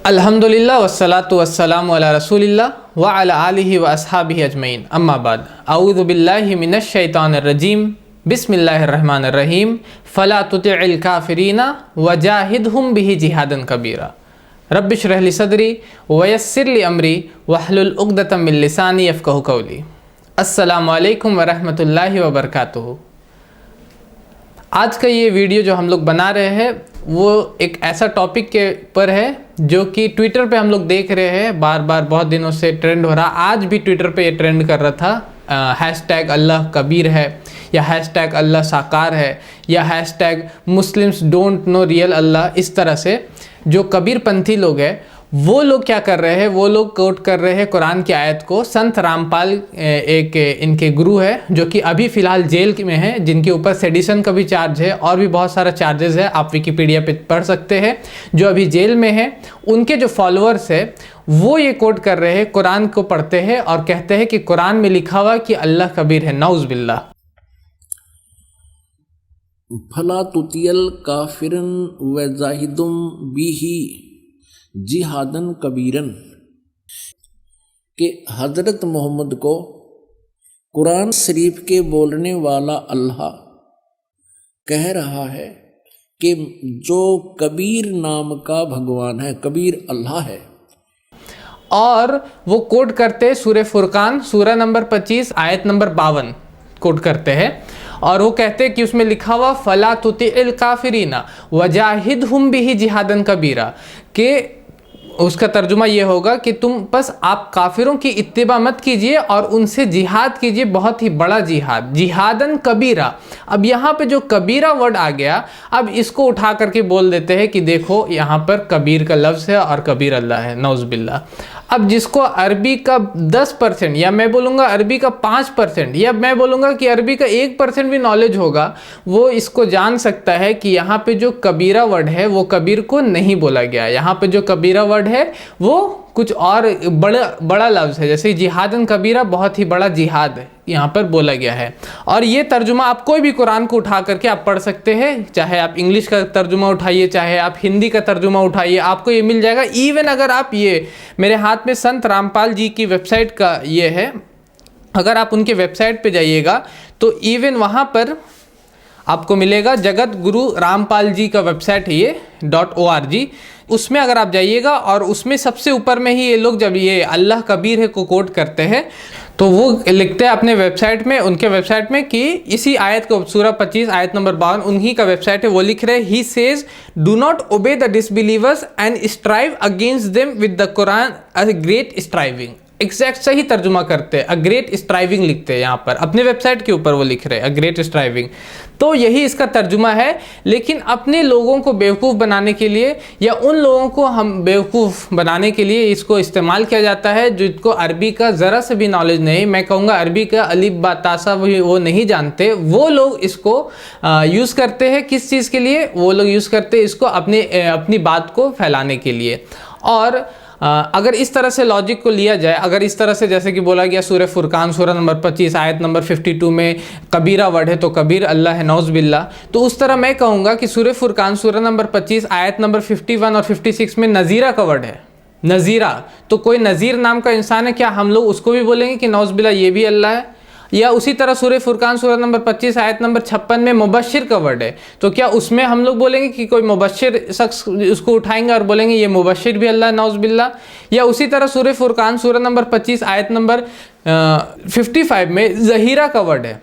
अल्हम्दुलिल्लाह वस्सलातु वस्सलामु अला रसूलिल्लाह व अला आलिहि व अस्हाबिहि अजमईन अम्मा बाद अऊज़ु बिल्लाहि मिनश शैतानिर रजीम बिस्मिल्लाहिर रहमानिर रहीम फला तुतिइल काफिरीना वजाहिदहुम बिही जिहादन कबीरा रब्बि इश्रह ली सदरी व यस्सिर ली अमरी वहलुल उक़दतम मिन लिसानी यफ़क़हू क़ौली। अस्सलामु अलैकुम व रहमतुल्लाहि व बरकातुहू। आज का ये वीडियो जो हम लोग बना रहे हैं वो एक ऐसा टॉपिक के पर है जो कि ट्विटर पे हम लोग देख रहे हैं, बार बार बहुत दिनों से ट्रेंड हो रहा। आज भी ट्विटर पे ये ट्रेंड कर रहा था। हैशटैग अल्लाह कबीर है या हैशटैग अल्लाह साकार है या hashtag Muslims don't know real Allah. इस तरह से जो कबीरपंथी लोग हैं वो लोग क्या कर रहे हैं, वो लोग कोट कर रहे हैं कुरान की आयत को। संत रामपाल एक इनके गुरु है जो कि अभी फ़िलहाल जेल में है, जिनके ऊपर सेडिशन का भी चार्ज है और भी बहुत सारा चार्जेस है। आप विकिपीडिया पे पढ़ सकते हैं। जो अभी जेल में है उनके जो फॉलोअर्स है वो ये कोट कर रहे हैं, कुरान को पढ़ते हैं और कहते हैं कि कुरान में लिखा हुआ कि अल्लाह कबीर है। नौज़ बिल्लाह। फला तुतियल काफिरन व जाहिदुम बिही जिहादन कबीरन कि हज़रत मोहम्मद को कुरान शरीफ के बोलने वाला अल्लाह कह रहा है कि जो कबीर नाम का भगवान है, कबीर अल्लाह है। और वो कोट करते हैं सूरह फुरकान सूरह नंबर 25 आयत नंबर 52 कोट करते हैं और वो कहते हैं कि उसमें लिखा हुआ फला तुतिइल काफिरीना वजाहिदहुम बिही जिहादन कबीरा, कि उसका तर्जुमा ये होगा कि तुम बस आप काफिरों की इत्तिबा मत कीजिए और उनसे जिहाद कीजिए, बहुत ही बड़ा जिहाद, जिहादन कबीरा। अब यहाँ पे जो कबीरा वर्ड आ गया, अब इसको उठा करके बोल देते हैं कि देखो यहाँ पर कबीर का लफ्ज़ है और कबीर अल्लाह है। नौज़ बिल्लाह। अब जिसको अरबी का 10% या मैं बोलूँगा अरबी का 5% या मैं बोलूँगा कि अरबी का 1% भी नॉलेज होगा, वो इसको जान सकता है कि यहाँ पे जो कबीरा वर्ड है वो कबीर को नहीं बोला गया। यहाँ पे जो कबीरा वर्ड है वो कुछ और बड़ा लफ्ज़ है, जैसे जिहादन कबीरा, बहुत ही बड़ा जिहाद यहाँ पर बोला गया है। और ये तर्जुमा आप कोई भी कुरान को उठा करके आप पढ़ सकते हैं, चाहे आप इंग्लिश का तर्जुमा उठाइए, चाहे आप हिंदी का तर्जुमा उठाइए, आपको ये मिल जाएगा। इवन अगर आप ये मेरे हाथ में संत रामपाल जी की वेबसाइट का ये है, अगर आप उनके वेबसाइट पे जाइएगा तो इवन वहाँ पर आपको मिलेगा, जगत गुरु रामपाल जी का वेबसाइट है ये .org। उसमें अगर आप जाइएगा और उसमें सबसे ऊपर में ही ये लोग जब ये अल्लाह कबीर है को कोट करते हैं तो वो लिखते हैं अपने वेबसाइट में, उनके वेबसाइट में कि इसी आयत को सूरह 25 आयत नंबर 52 उन्हीं का वेबसाइट है, वो लिख रहे हैं he says do not obey the disbelievers and strive against them with the Quran a great striving. Exact सही तर्जुमा करते हैं, अ ग्रेट स्ट्राइविंग लिखते हैं यहाँ पर अपने वेबसाइट के ऊपर, वो लिख रहे हैं अ ग्रेट स्ट्राइविंग। तो यही इसका तर्जुमा है। लेकिन अपने लोगों को बेवकूफ़ बनाने के लिए या उन लोगों को हम बेवकूफ़ बनाने के लिए इसको इस्तेमाल किया जाता है जिनको अरबी का ज़रा से भी नॉलेज नहीं, मैं कहूँगा अरबी का अलिफ बा तासा वो नहीं जानते, वो लोग इसको यूज़ करते हैं। किस चीज़ के लिए वो लोग यूज़ करते हैं इसको? अपनी बात को फैलाने के लिए। और अगर इस तरह से लॉजिक को लिया जाए, अगर इस तरह से जैसे कि बोला गया सूरह फुरकान सूरह नंबर 25 आयत नंबर 52 में कबीरा वर्ड है तो कबीर अल्लाह है, नौज़ बिल्लाह, तो उस तरह मैं कहूँगा कि सूरह फुरकान सूरह नंबर 25 आयत नंबर 51 और 56 में नज़ीरा का वर्ड है। नज़ीरा, तो कोई नज़ीर नाम का इंसान है, क्या हम लोग उसको भी बोलेंगे कि नौज़ बिल्लाह ये भी अल्लाह है? या उसी तरह सूरह फुरकान सूरह नंबर 25 आयत नंबर 56 में मुबश्शिर का वर्ड है, तो क्या उसमें हम लोग बोलेंगे कि कोई मुबश्शिर शख्स उसको उठाएंगे और बोलेंगे ये मुबश्शिर भी अल्लाह, नौज़ बिल्लाह? या उसी तरह सूरह फुरकान सूरह नंबर 25 आयत नंबर 55 में ज़हीरा का वर्ड है,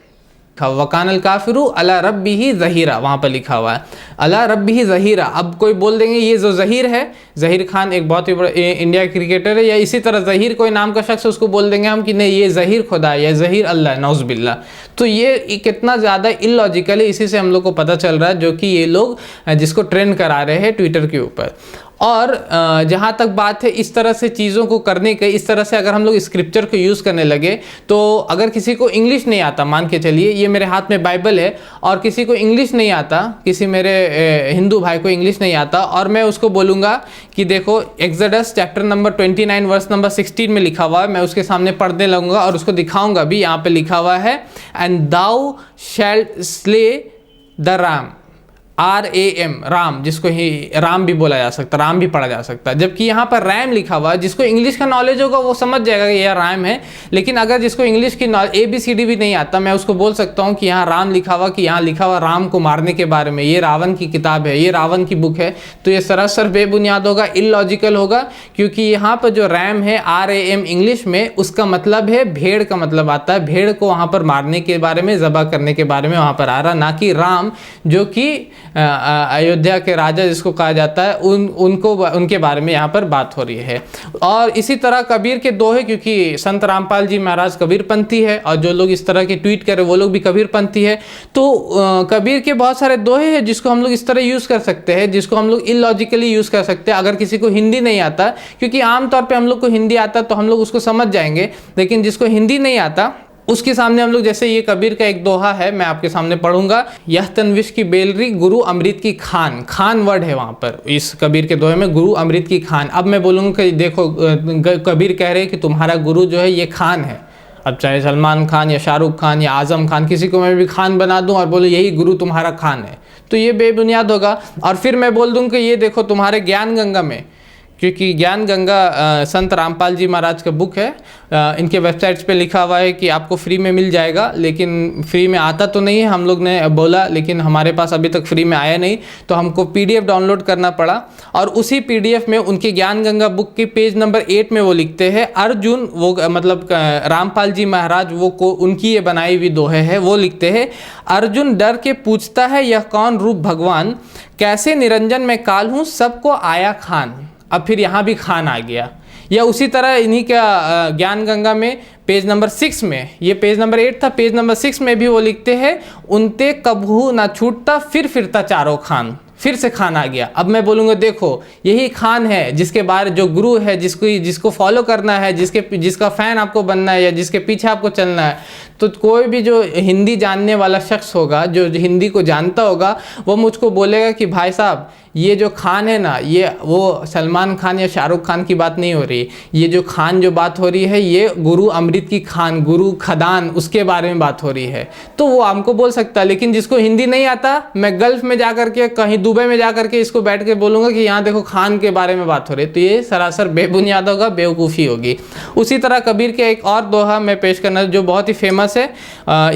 वकानल काफिरू अला रब्बिही ज़हीरा, वहाँ पर लिखा हुआ है अला रब्बिही ज़हीरा। अब कोई बोल देंगे ये जो ज़हीर है, ज़हीर खान एक बहुत ही बड़ा इंडिया क्रिकेटर है, या इसी तरह ज़हीर कोई नाम का शख्स, उसको बोल देंगे हम कि नहीं ये ज़हीर खुदा है या ज़हीर अल्लाह है, नौज़ बिल्लाह। तो ये कितना ज़्यादा इलॉजिकल है, इसी से हम लोग को पता चल रहा है, जो कि ये लोग जिसको ट्रेंड करा रहे हैं ट्विटर के ऊपर। और जहाँ तक बात है इस तरह से चीज़ों को करने के, इस तरह से अगर हम लोग स्क्रिप्चर को यूज़ करने लगे तो अगर किसी को इंग्लिश नहीं आता, मान के चलिए ये मेरे हाथ में बाइबल है और किसी को इंग्लिश नहीं आता, किसी मेरे हिंदू भाई को इंग्लिश नहीं आता, और मैं उसको बोलूँगा कि देखो Exodus chapter number 29 verse number 16 में लिखा हुआ है, मैं उसके सामने पढ़ने लगूँगा और उसको दिखाऊँगा भी, यहाँ पर लिखा हुआ है and thou shalt slay the ram RAM, Ram, जिसको ही राम भी बोला जा सकता है, राम भी पढ़ा जा सकता है, जबकि यहाँ पर रैम लिखा हुआ है। जिसको इंग्लिश का नॉलेज होगा वो समझ जाएगा कि यह रैम है, लेकिन अगर जिसको इंग्लिश की ABCD भी नहीं आता, मैं उसको बोल सकता हूँ कि यहाँ राम लिखा हुआ, कि यहाँ लिखा हुआ राम को मारने के बारे में, ये रावण की किताब है, ये रावण की बुक है, तो ये सरासर बेबुनियाद होगा, इलॉजिकल होगा, क्योंकि यहाँ पर जो रैम है RAM इंग्लिश में, उसका मतलब है भेड़ का मतलब आता है, भेड़ को वहाँ पर मारने के बारे में, ज़बह करने के बारे में वहाँ पर आ रहा, ना कि राम जो कि अयोध्या के राजा जिसको कहा जाता है, उनके बारे में यहाँ पर बात हो रही है। और इसी तरह कबीर के दोहे, क्योंकि संत रामपाल जी महाराज कबीरपंथी है और जो लोग इस तरह के ट्वीट कर रहे हैं वो लोग भी कबीरपंथी है, तो कबीर के बहुत सारे दोहे हैं जिसको हम लोग इस तरह यूज़ कर सकते हैं, जिसको हम लोग इलॉजिकली यूज़ कर सकते हैं। अगर किसी को हिंदी नहीं आता, क्योंकि आमतौर पर हम लोग को हिंदी आता तो हम लोग उसको समझ जाएंगे, लेकिन जिसको हिंदी नहीं आता उसके सामने हम लोग, जैसे ये कबीर का एक दोहा है, मैं आपके सामने पढ़ूंगा। यह तनविश की बेलरी गुरु अमृत की खान, खान वर्ड है वहाँ पर इस कबीर के दोहे में, गुरु अमृत की खान। अब मैं बोलूँगा कि देखो कबीर कह रहे हैं कि तुम्हारा गुरु जो है ये खान है। अब चाहे सलमान खान या शाहरुख खान या आजम खान, किसी को मैं भी खान बना दूं और बोले यही गुरु तुम्हारा खान है, तो ये बेबुनियाद होगा। और फिर मैं बोल दूं कि ये देखो तुम्हारे ज्ञान गंगा में, क्योंकि ज्ञान गंगा संत रामपाल जी महाराज का बुक है, इनके वेबसाइट्स पे लिखा हुआ है कि आपको फ्री में मिल जाएगा, लेकिन फ्री में आता तो नहीं है, हम लोग ने बोला, लेकिन हमारे पास अभी तक फ्री में आया नहीं, तो हमको PDF डाउनलोड करना पड़ा। और उसी PDF में उनके ज्ञान गंगा बुक के पेज नंबर 8 में वो लिखते हैं, अर्जुन, वो मतलब रामपाल जी महाराज वो को उनकी ये बनाई हुई दोहे है, वो लिखते हैं, अर्जुन डर के पूछता है यह कौन रूप भगवान, कैसे निरंजन में काल हूँ सबको आया खान। अब फिर यहाँ भी खान आ गया। या उसी तरह इन्हीं का ज्ञान गंगा में पेज नंबर 6 में, ये पेज नंबर 8 था, पेज नंबर 6 में भी वो लिखते हैं, उनते कबहू ना छूटता फिर फिरता चारों खान, फिर से खान आ गया। अब मैं बोलूँगा देखो यही खान है जिसके बारे, जो गुरु है, जिसको फॉलो करना है, जिसका फ़ैन आपको बनना है या जिसके पीछे आपको चलना है, तो कोई भी जो हिंदी जानने वाला शख्स होगा, जो हिंदी को जानता होगा, वो मुझको बोलेगा कि भाई साहब ये जो खान है ना, ये वो सलमान खान या शाहरुख खान की बात नहीं हो रही, ये जो खान जो बात हो रही है, ये गुरु अमृत की खान, गुरु खदान, उसके बारे में बात हो रही है। तो वो हमको बोल सकता है, लेकिन जिसको हिंदी नहीं आता, मैं गल्फ़ में जा करके, कहीं दुबई में जा करके इसको बैठ के बोलूँगा कि यहाँ देखो खान के बारे में बात हो रही है, तो ये सरासर बेबुनियाद होगा, बेवकूफ़ी होगी। उसी तरह कबीर के एक और दोहा मैं पेश करना जो बहुत ही फेमस है,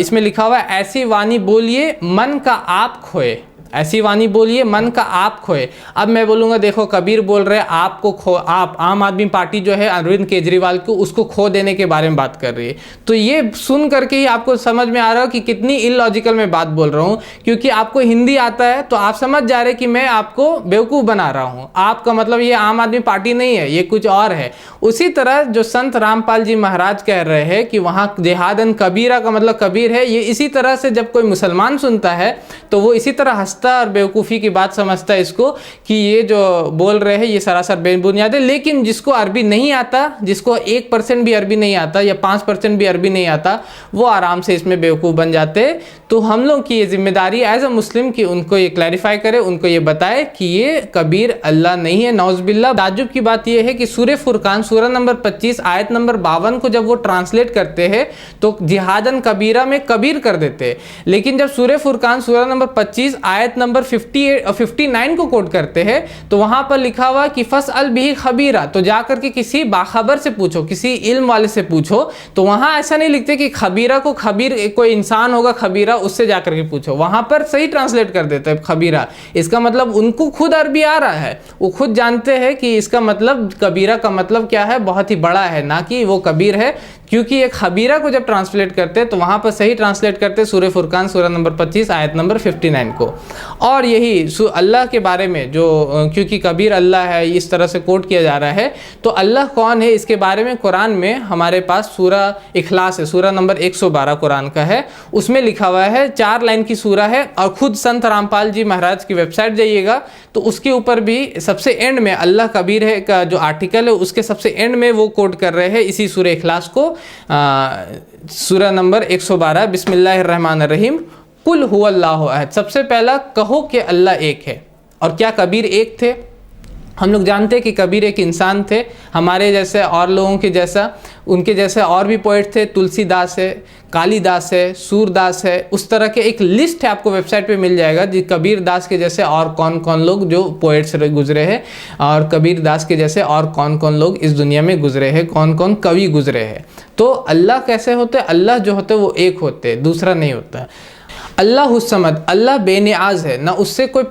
इसमें लिखा हुआ है, ऐसी वाणी बोलिए मन का आप खोए, ऐसी वाणी बोलिए मन का आप खोए। अब मैं बोलूँगा देखो कबीर बोल रहे आपको खो, आप आम आदमी पार्टी जो है अरविंद केजरीवाल को, उसको खो देने के बारे में बात कर रही है, तो ये सुन करके ही आपको समझ में आ रहा हो कि कितनी इलॉजिकल मैं बात बोल रहा हूँ, क्योंकि आपको हिंदी आता है तो आप समझ जा रहे कि मैं आपको बेवकूफ़ बना रहा हूँ, आपका मतलब ये आम आदमी पार्टी नहीं है, ये कुछ और है। उसी तरह जो संत रामपाल जी महाराज कह रहे हैं कि वहाँ जिहादन कबीरा का मतलब कबीर है, ये इसी तरह से जब कोई मुसलमान सुनता है तो वो इसी तरह और बेवकूफ़ी की बात समझता है इसको, कि ये जो बोल रहे हैं ये सरासर बेबुनियाद है। लेकिन जिसको अरबी नहीं आता, जिसको 1% भी अरबी नहीं आता या 5% भी अरबी नहीं आता, वो आराम से इसमें बेवकूफ़ बन जाते। तो हम लोग की ये जिम्मेदारी एज अ मुस्लिम कि उनको ये क्लैरिफाई करे, उनको ये बताए कि ये कबीर अल्लाह नहीं है, नौज़बिल्ला। ताज्जुब की बात ये है कि सूरह फुरकान सूरह नंबर 25 आयत नंबर 52 को जब वो ट्रांसलेट करते हैं तो जिहादन कबीरा में कबीर कर देते हैं, लेकिन जब सूरह फुरकान सूरह नंबर 25 आयत नंबर 59 को कोट करते हैं तो वहां पर लिखा हुआ कि फसअल बिही खबीरा, तो जाकर के किसी बाखबर से पूछो, किसी इल्म वाले से पूछो। तो वहां ऐसा नहीं लिखते कि खबीरा को, खबीर कोई इंसान होगा खबीरा, उससे जाकर के पूछो, वहां पर सही ट्रांसलेट कर देते हैं खबीरा। इसका मतलब उनको खुद अरबी आ रहा है, वो खुद जानते हैं कि इसका मतलब कबीरा का मतलब क्या है, बहुत ही बड़ा है, ना कि वो कबीर है। क्योंकि एक खबीरा को जब ट्रांसलेट करते हैं तो वहाँ पर सही ट्रांसलेट करते हैं सूरह फुरकान सूरह नंबर 25 आयत नंबर 59 को। और यही अल्लाह के बारे में जो, क्योंकि कबीर अल्लाह है इस तरह से कोट किया जा रहा है, तो अल्लाह कौन है इसके बारे में कुरान में हमारे पास सूरह इखलास है, सूरह नंबर 112 कुरान का है, उसमें लिखा हुआ है, 4 लाइन की सूरह है। और खुद संत रामपाल जी महाराज की वेबसाइट जाइएगा तो उसके ऊपर भी सबसे एंड में अल्लाह कबीर है का जो आर्टिकल है उसके सबसे एंड में वो कोट कर रहे हैं इसी सूरह इखलास को, सूरह नंबर 112 बिस्मिल्लाहिर्रहमानिर्रहीम कुल हुवल्लाहु अहद। सबसे पहला कहो कि अल्लाह एक है। और क्या कबीर एक थे? हम लोग जानते हैं कि कबीर एक इंसान थे, हमारे जैसे और लोगों के जैसा, उनके जैसे और भी पोइट थे, तुलसीदास है, कालिदास है, सूरदास है, उस तरह के एक लिस्ट है, आपको वेबसाइट पे मिल जाएगा जी कबीर दास के जैसे और कौन कौन लोग जो पोइट्स गुजरे हैं, और कबीर दास के जैसे और कौन कौन लोग इस दुनिया में गुजरे हैं, कौन कौन कवि गुजरे हैं। तो अल्लाह कैसे होते? अल्लाह जो होते वो एक होते, दूसरा नहीं होता। अल्लाह हुस्समद, अल्लाह बेनियाज है, ना उससे कोई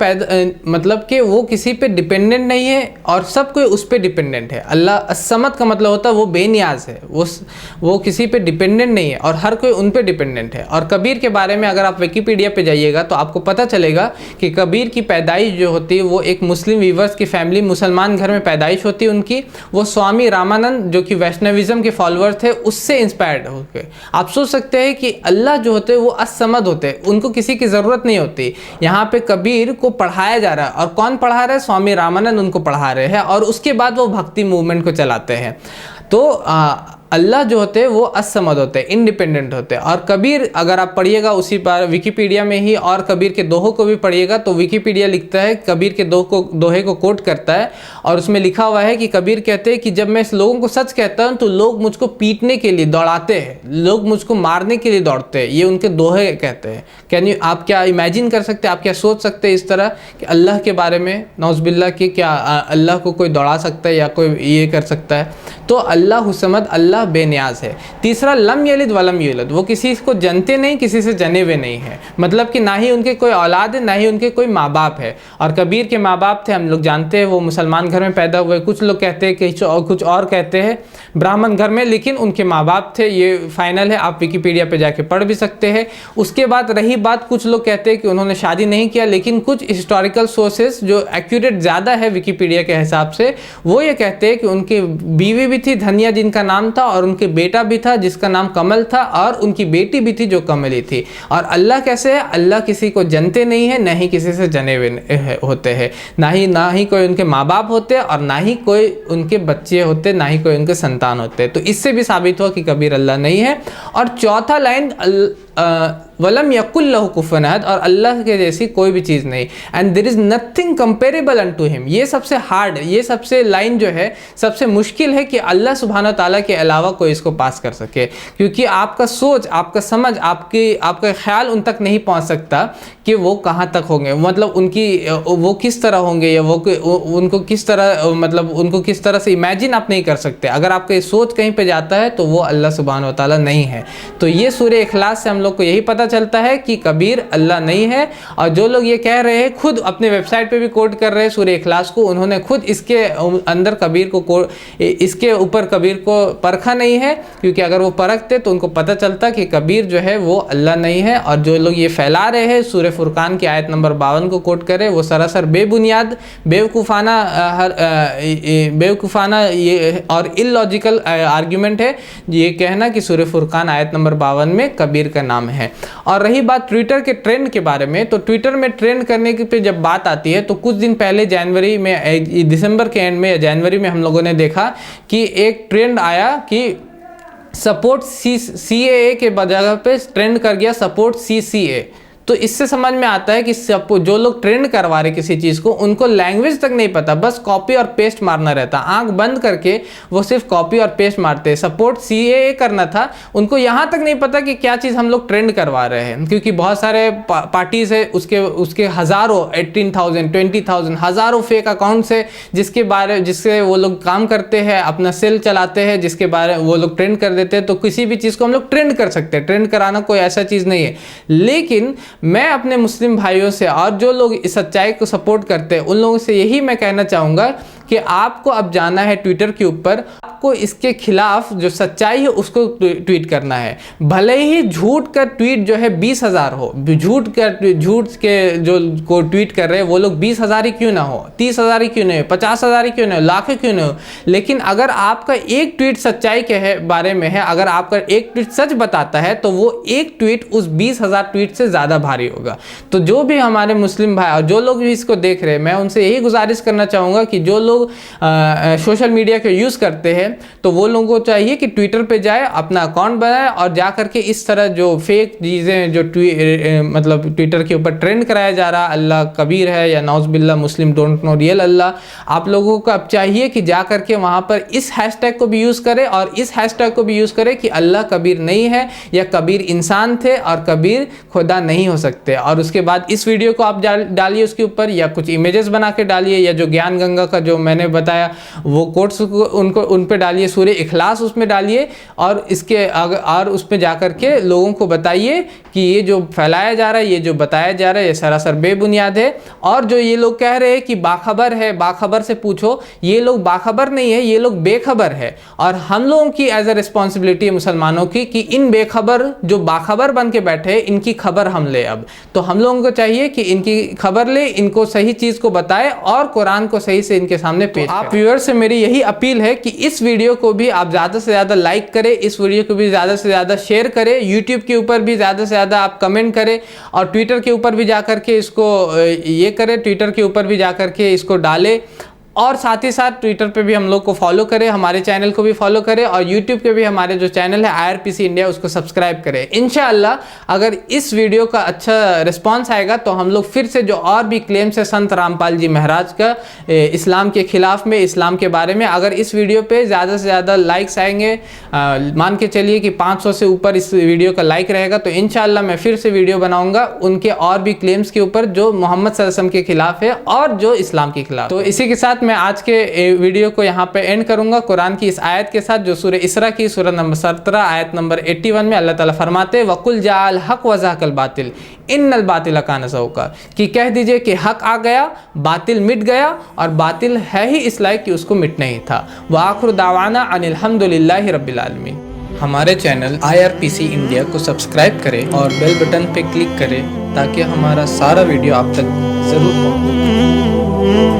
मतलब कि वो किसी पे डिपेंडेंट नहीं है और सब कोई उस पे डिपेंडेंट है। अल्लाह अस्समद का मतलब होता है वो बेनियाज है, वो किसी पे डिपेंडेंट नहीं है और हर कोई उन पे डिपेंडेंट है। और कबीर के बारे में अगर आप विकिपीडिया पे जाइएगा तो आपको पता चलेगा कि कबीर की पैदाइश जो होती है वो एक मुस्लिम वीवर्स की फैमिली, मुसलमान घर में पैदाइश होती है उनकी। वो स्वामी रामानंद जो कि वैष्णविज्म के फॉलोअर थे उससे इंस्पायर्ड होकर। आप सोच सकते हैं कि अल्लाह जो होते हैं वो अस्समद होते हैं, उनको किसी की ज़रूरत नहीं होती। यहाँ पे कबीर को पढ़ाया जा रहा है, और कौन पढ़ा रहा है? स्वामी रामानंद उनको पढ़ा रहे हैं, और उसके बाद वो भक्ति मूवमेंट को चलाते हैं। तो अल्लाह जो होते हैं वो असमद होते हैं, इंडिपेंडेंट होते हैं। और कबीर अगर आप पढ़िएगा उसी पर विकिपीडिया में ही, और कबीर के दोहों को भी पढ़िएगा तो विकिपीडिया लिखता है, कबीर के दोहे को कोट करता है, और उसमें लिखा हुआ है कि कबीर कहते हैं कि जब मैं लोगों को सच कहता हूँ तो लोग मुझको पीटने के लिए दौड़ाते हैं, लोग मुझको मारने के लिए दौड़ते हैं। ये उनके दोहे कहते हैं। कैन आप क्या इमेजिन कर सकते हैं, आप क्या सोच सकते हैं इस तरह कि अल्लाह के बारे में नौज़बिल्लाह कि क्या अल्लाह को कोई दौड़ा सकता है या कोई ये कर सकता है? तो अल्लाह हुस्समद, अल्लाह बेनियाज है। तीसरा, लम यलिद वलम यूलद, वो किसी को जनते नहीं, किसी से जने हुए नहीं है, मतलब कि ना ही उनके कोई औलाद है, ना ही उनके कोई माँ बाप है। और कबीर के माँ बाप थे, हम लोग जानते हैं, वो मुसलमान घर में पैदा हुए, कुछ लोग कहते हैं कि कुछ और कहते हैं ब्राह्मण घर में, लेकिन उनके माँ बाप थे, ये फाइनल है। आप विकिपीडिया पे जाके पढ़ भी सकते हैं। उसके बाद रही बात, कुछ लोग कहते हैं कि उन्होंने शादी नहीं किया, लेकिन कुछ हिस्टोरिकल सोर्सेस जो एक्यूरेट ज़्यादा है विकिपीडिया के हिसाब से, वो ये कहते हैं कि उनकी बीवी भी थी धनिया जिनका नाम था, और उनके बेटा भी था जिसका नाम कमल था, और उनकी बेटी भी थी जो कमली थी। और अल्लाह कैसे है? अल्लाह किसी को जनते नहीं है, ना ही किसी से जने हुए होते हैं, ना ही कोई उनके माँ बाप होते और ना ही कोई उनके बच्चे होते, ना ही कोई उनके संतान होते। तो इससे भी साबित हुआ कि कबीर अल्लाह नहीं है। और चौथा लाइन, वलम यकुल लहु कुफुवन अहद, और अल्लाह के जैसी कोई भी चीज़ नहीं, and there is nothing comparable unto him. ये सबसे हार्ड, ये सबसे लाइन जो है सबसे मुश्किल है कि अल्लाह सुब्हानहू ताला के अलावा कोई इसको पास कर सके, क्योंकि आपका सोच, आपका समझ, आपका ख्याल उन तक नहीं पहुंच सकता कि वो कहाँ तक होंगे, मतलब वो किस तरह होंगे, या उनको किस तरह, मतलब उनको किस तरह से इमेजिन आप नहीं कर सकते। अगर आपका सोच कहीं पे जाता है तो वो अल्लाह सुब्हानहू ताला नहीं है। तो ये सूरह इखलास से हम लोग को यही पता चलता है कि कबीर अल्लाह नहीं है। और जो लोग ये कह रहे हैं, खुद अपने वेबसाइट पे भी कोट कर रहे हैं सूरह इखलास को, उन्होंने खुद इसके अंदर कबीर को इसके ऊपर कबीर को परखा नहीं है, क्योंकि अगर वो परखते तो उनको पता चलता कि कबीर जो है वो अल्लाह नहीं है। और जो लोग ये फैला रहे हैं सूरह फुरकान की आयत नंबर 52 को कोट करे, वो सरासर बेबुनियाद, बेवकूफ़ाना ये और इलॉजिकल आर्ग्यूमेंट है ये कहना कि सूरह फुरकान आयत नंबर 52 में कबीर का नाम है। और रही बात ट्विटर के ट्रेंड के बारे में, तो ट्विटर में ट्रेंड करने की पे जब बात आती है तो कुछ दिन पहले जनवरी में, दिसंबर के एंड में या जनवरी में हम लोगों ने देखा कि एक ट्रेंड आया कि सपोर्ट CAA के जगह पे ट्रेंड कर गया सपोर्ट CCA। तो इससे समझ में आता है कि जो लोग ट्रेंड करवा रहे किसी चीज़ को, उनको लैंग्वेज तक नहीं पता, बस कॉपी और पेस्ट मारना रहता, आंख बंद करके वो सिर्फ कॉपी और पेस्ट मारते हैं। सपोर्ट CAA करना था, उनको यहाँ तक नहीं पता कि क्या चीज़ हम लोग ट्रेंड करवा रहे हैं, क्योंकि बहुत सारे पार्टीज है, उसके हज़ारों 18,000 20,000 हज़ारों फेक अकाउंट्स है जिससे वो लोग काम करते हैं, अपना सेल चलाते हैं, जिसके बारे वो लोग ट्रेंड कर देते हैं। तो किसी भी चीज़ को हम लोग ट्रेंड कर सकते हैं, ट्रेंड कराना कोई ऐसा चीज़ नहीं है। लेकिन मैं अपने मुस्लिम भाइयों से और जो लोग इस सच्चाई को सपोर्ट करते हैं उन लोगों से यही मैं कहना चाहूँगा कि आपको अब जाना है ट्विटर के ऊपर, आपको इसके खिलाफ जो सच्चाई है उसको ट्वीट करना है। भले ही झूठ का ट्वीट जो है 20,000 हो, झूठ के जो को ट्वीट कर रहे हैं वो लोग 20,000 ही क्यों ना हो, 30,000 ही क्यों ना हो, 50,000 ही क्यों ना हो, लाख क्यों ना हो, लेकिन अगर आपका एक ट्वीट सच्चाई के बारे में है, अगर आपका एक ट्वीट सच बताता है तो वो एक ट्वीट उस 20,000 ट्वीट से ज़्यादा भारी होगा। तो जो भी हमारे मुस्लिम भाई और जो लोग भी इसको देख रहे हैं, मैं उनसे यही गुजारिश करना चाहूँगा कि जो लोग सोशल मीडिया को यूज़ करते हैं तो वो लोगों को चाहिए कि ट्विटर पे जाए, अपना अकाउंट बनाए और जा करके इस तरह जो फेक चीज़ें जो मतलब ट्विटर के ऊपर ट्रेंड कराया जा रहा, अल्लाह कबीर है या नौज़-बिल्लाह मुस्लिम डोंट नो रियल अल्लाह, आप लोगों को अब चाहिए कि जा करके वहाँ पर इस हैशटैग को भी यूज़ करें और इस हैशटैग को भी यूज़ करें कि अल्लाह कबीर नहीं है या कबीर इंसान थे और कबीर खुदा नहीं हो सकते। और उसके बाद इस वीडियो को आप डालिए उसके ऊपर, या कुछ इमेजेस बना के डालिए, या जो ज्ञान गंगा का जो मैंने बताया वो कोट्स उनको उन पे डालिए, सूरह इखलास उसमें डालिए और इसके और उसमें जा करके लोगों को बताइए कि ये जो फैलाया जा रहा है, ये जो बताया जा रहा है, ये सरासर बेबुनियाद है। और जो ये लोग कह रहे हैं कि बाखबर है, बाखबर से पूछो, ये लोग बाखबर नहीं है, ये लोग बेखबर है। और हम लोगों की एज अ रिस्पॉन्सिबिलिटी है मुसलमानों की कि इन बेखबर जो बाखबर बन के बैठे इनकी खबर हम ले। अब तो हम लोगों को चाहिए कि इनकी खबर ले, इनको सही चीज़ को बताए और कुरान को सही से इनके सामने पेश करें। आप व्यूअर्स से मेरी यही अपील है कि इस वीडियो को भी आप ज़्यादा से ज़्यादा लाइक करें, इस वीडियो को भी ज़्यादा से ज़्यादा शेयर करें, यूट्यूब के ऊपर भी ज़्यादा से ज़्यादा आप कमेंट करें और ट्विटर के ऊपर भी जा करके इसको ये करें, ट्विटर के ऊपर भी जा करके इसको डालें। और साथ ही साथ ट्विटर पे भी हम लोग को फॉलो करें, हमारे चैनल को भी फॉलो करें और यूट्यूब पे भी हमारे जो चैनल है IRPC इंडिया उसको सब्सक्राइब करें। इंशाअल्लाह अगर इस वीडियो का अच्छा रिस्पांस आएगा तो हम लोग फिर से जो और भी क्लेम्स है संत रामपाल जी महाराज का इस्लाम के खिलाफ में, इस्लाम के बारे में, अगर इस वीडियो पे ज़्यादा से ज़्यादा लाइक्स आएंगे, मान के चलिए कि 500 से ऊपर इस वीडियो का लाइक रहेगा, तो इंशाअल्लाह मैं फिर से वीडियो बनाऊँगा उनके और भी क्लेम्स के ऊपर जो मोहम्मद सल्लल्लाहु अलैहि वसल्लम के खिलाफ है और जो इस्लाम के खिलाफ। तो इसी के साथ मैं आज के वीडियो को यहाँ पे एंड करूंगा कुरान की इस आयत के साथ जो सूरह इसरा की सूरह नंबर 17 आयत नंबर 81 में अल्लाह ताला फरमाते वकुल जाल हक वज़हकल बातिल इन्नल बातिल कान ज़हूक़ा, कि कह दीजिए कि हक आ गया, बातिल मिट गया और बातिल है ही इस लायक कि उसको मिटना ही था। व आखिर दावाना अनिल हम्दुलिल्लाहि रब्बिल आलमीन। हमारे चैनल IRPC इंडिया को सब्सक्राइब करें और बेल बटन पे क्लिक करें ताकि हमारा सारा वीडियो आप तक ज़रूर पहुँचे।